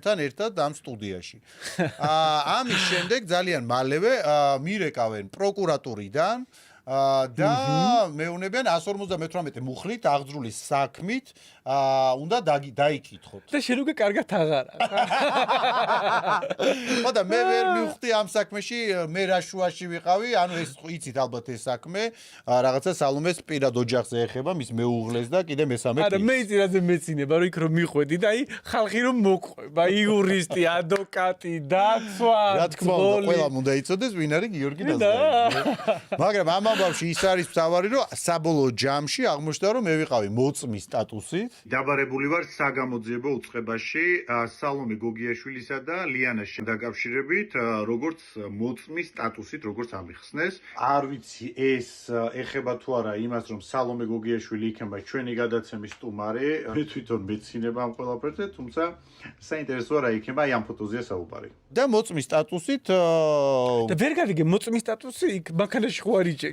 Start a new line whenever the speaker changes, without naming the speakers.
თან ერთად ამ სტუდიაში. ამის შემდეგ ძალიან მალევე მირეკავენ პროკურატურიდან და მეუბნებიან 158 მუხლით აღძრული საქმით უნდა დაიკითხოთ.
და შენ უკვე კარგად აღარა.
ხოდა მე ვერ მივხვდი ამ საქმეში, მე რა შუაში ვიყავი, ანუ ეს იცით ალბათ ეს საქმე, რაღაცა სალომეს პირად ოჯახზე ეხება, მის მეუღლეს და კიდე მესამე
არა, მე იცი რაზე მეცინება, რომ იქ რომ მიხვედი და აი ხალხი რომ მოყვება, იურისტი, ადვოკატი, დაცვა,
რა თქმა უნდა, ყველამ უნდა იცოდეს ვინ არის გიორგი ნაზარიანი. მაგრამ ამ ამბავში ის არის მთავარი, რომ საბოლოო ჯამში აღმოჩნდა, რომ მე ვიყავი მოწმის სტატუსით. დაბარებული ვარ საგამოძიებო უწყებაში სალომე გოგიაშვილისა და ლიანას დაკავშირებით, როგორც მოწმის სტატუსით, როგორც ამიხსნეს. არ ვიცი ეს ეხება თუ არა იმას, რომ სალომე გოგიაშვილი იქნება ჩვენი გადაცემის სტუმარი. მე თვითონ მეცინება ამ ყველაფერზე, თუმცა საინტერესოა რა იქნება აი ამ ფოტოზეა საუბარი. და მოწმის სტატუსით
და ვერ გავიგე მოწმის სტატუსი იქ მანქანაში ხო არ იჭე.